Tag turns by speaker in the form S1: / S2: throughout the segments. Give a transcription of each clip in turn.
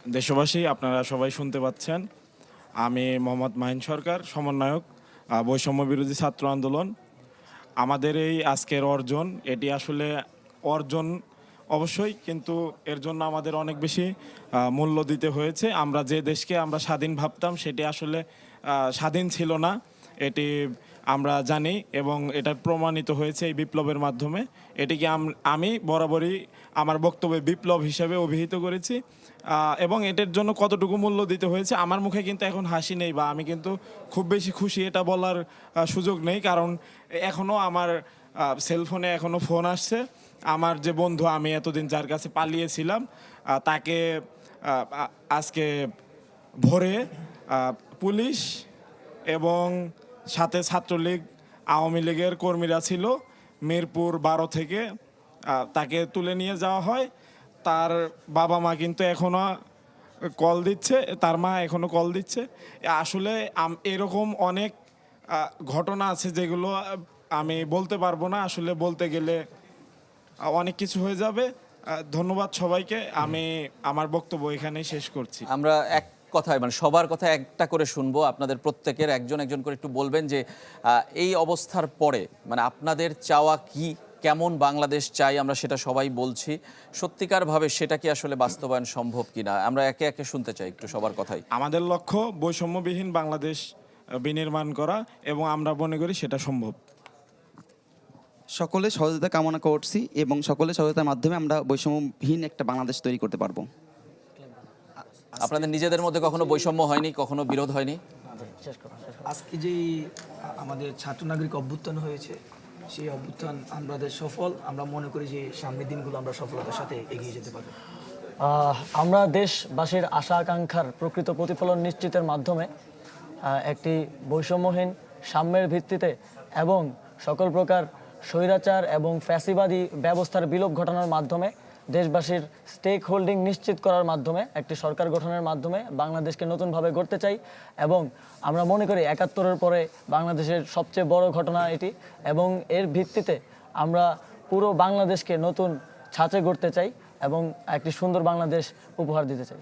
S1: দেশবাসী, আপনারা সবাই শুনতে পাচ্ছেন। আমি মোহাম্মদ মাহিন সরকার, সমন্বয়ক বৈষম্য বিরোধী ছাত্র আন্দোলন। আমাদের এই আজকের অর্জন, এটি আসলে অর্জন অবশ্যই, কিন্তু এর জন্য আমাদের অনেক বেশি মূল্য দিতে হয়েছে। আমরা যে দেশকে আমরা স্বাধীন ভাবতাম, সেটি আসলে স্বাধীন ছিল না, এটি আমরা জানি, এবং এটা প্রমাণিত হয়েছে এই বিপ্লবের মাধ্যমে। এটিকে আমি বরাবরই আমার বক্তব্যে বিপ্লব হিসেবে অভিহিত করেছি, এবং এটার জন্য কতটুকু মূল্য দিতে হয়েছে আমার মুখে কিন্তু এখন হাসি নেই, বা আমি কিন্তু খুব বেশি খুশি এটা বলার সুযোগ নেই, কারণ এখনও আমার সেলফোনে এখনও ফোন আসছে। আমার যে বন্ধু, আমি এতদিন যার কাছে পালিয়েছিলাম, তাকে আজকে ভোরে পুলিশ এবং সাথে ছাত্রলীগ, আওয়ামী লীগের কর্মীরা ছিল, মিরপুর 12 থেকে তাকে তুলে নিয়ে যাওয়া হয়। তার বাবা মা কিন্তু এখনও কল দিচ্ছে, তার মা এখনও কল দিচ্ছে। আসলে এরকম অনেক ঘটনা আছে যেগুলো আমি বলতে পারবো না, আসলে বলতে গেলে অনেক কিছু হয়ে যাবে। ধন্যবাদ সবাইকে। আমি আমার বক্তব্য এখানেই শেষ করছি।
S2: আমরা এক কথায় মানে সবার কথা একটা করে শুনবো, আপনাদের প্রত্যেকের একজন একজন করে একটু বলবেন যে এই অবস্থার পরে মানে আপনাদের চাওয়া কি, কেমন বাংলাদেশ চাই আমরা, সেটা সবাই বলছি। সত্যিকারভাবে সেটা কি আসলে বাস্তবায়ন সম্ভব কিনা আমরা একে একে শুনতে চাই একটু সবার কথাই।
S1: আমাদের লক্ষ্য বৈষম্যবিহীন বাংলাদেশ বিনির্মাণ করা, এবং আমরা মনে করি সেটা সম্ভব।
S3: সকলে সহযোগিতা কামনা করছি এবং সকলের সহযোগিতার মাধ্যমে আমরা বৈষম্যহীন একটা বাংলাদেশ তৈরি করতে পারবো।
S2: আপনাদের নিজেদের মধ্যে কখনো বৈষম্য হয়নি, কখনো বিরোধ হয়নি?
S4: আজকে যেই আমাদের ছাত্র নাগরিক অভ্যুত্থান হয়েছে, সেই অভ্যুত্থান আমাদের সফল। আমরা মনে করি যে সামনের দিনগুলো আমরা সফলতার সাথে এগিয়ে যেতে পারবো।
S5: আমরা দেশবাসীর আশা আকাঙ্ক্ষার প্রকৃত প্রতিফলন নিশ্চিতের মাধ্যমে একটি বৈষম্যহীন সাম্যের ভিত্তিতে এবং সকল প্রকার স্বৈরাচার এবং ফ্যাসিবাদী ব্যবস্থার বিলোপ ঘটানোর মাধ্যমে দেশবাসীর স্টেক হোল্ডিং নিশ্চিত করার মাধ্যমে একটি সরকার গঠনের মাধ্যমে বাংলাদেশকে নতুনভাবে গড়তে চাই। এবং আমরা মনে করি ৭১-এর পরে বাংলাদেশের সবচেয়ে বড় ঘটনা এটি, এবং এর ভিত্তিতে আমরা পুরো বাংলাদেশকে নতুন ছাঁচে গড়তে চাই এবং একটি সুন্দর বাংলাদেশ উপহার দিতে চাই।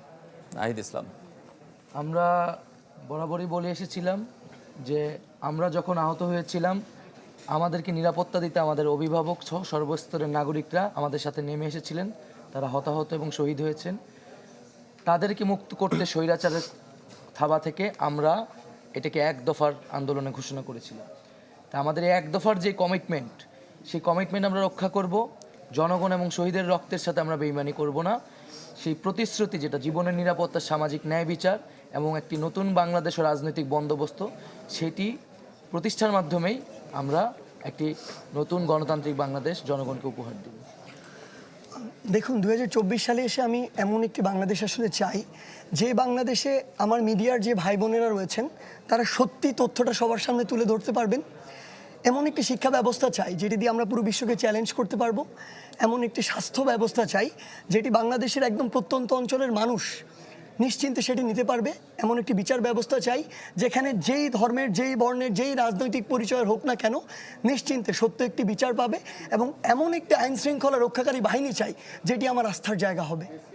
S2: নাহিদ ইসলাম।
S6: আমরা বরাবরই বলে এসেছিলাম যে আমরা যখন আহত হয়েছিলাম, আমাদেরকে নিরাপত্তা দিতে আমাদের অভিভাবক সহ সর্বস্তরের নাগরিকরা আমাদের সাথে নেমে এসেছিলেন। তারা হতাহত এবং শহীদ হয়েছেন। তাদেরকে মুক্ত করতে স্বৈরাচারের থাবা থেকে আমরা এটাকে এক দফার আন্দোলনে ঘোষণা করেছিলাম। তা আমাদের এই এক দফার যে কমিটমেন্ট, সেই কমিটমেন্ট আমরা রক্ষা করব। জনগণ এবং শহীদের রক্তের সাথে আমরা বেইমানি করব না। সেই প্রতিশ্রুতি, যেটা জীবনের নিরাপত্তা, সামাজিক ন্যায় বিচার এবং একটি নতুন বাংলাদেশ ও রাজনৈতিক বন্দোবস্ত, সেটি প্রতিষ্ঠার মাধ্যমেই আমরা একটি নতুন গণতান্ত্রিক বাংলাদেশ জনগণকে উপহার দেব।
S7: দেখুন, 2024 সালে এসে আমি এমন একটি বাংলাদেশ আসলে চাই, যে বাংলাদেশে আমার মিডিয়ার যে ভাই বোনেরা রয়েছেন তারা সত্যি তথ্যটা সবার সামনে তুলে ধরতে পারবেন। এমন একটি শিক্ষা ব্যবস্থা চাই যেটি দিয়ে আমরা পুরো বিশ্বকে চ্যালেঞ্জ করতে পারবো। এমন একটি স্বাস্থ্য ব্যবস্থা চাই যেটি বাংলাদেশের একদম প্রত্যন্ত অঞ্চলের মানুষ নিশ্চিন্তে সেটি নিতে পারবে। এমন একটি বিচার ব্যবস্থা চাই যেখানে যেই ধর্মের, যেই বর্ণের, যেই রাজনৈতিক পরিচয়ের হোক না কেন, নিশ্চিন্তে সত্য একটি বিচার পাবে। এবং এমন একটি আইন শৃঙ্খলা রক্ষাকারী বাহিনী চাই যেটি আমার আস্থার জায়গা হবে।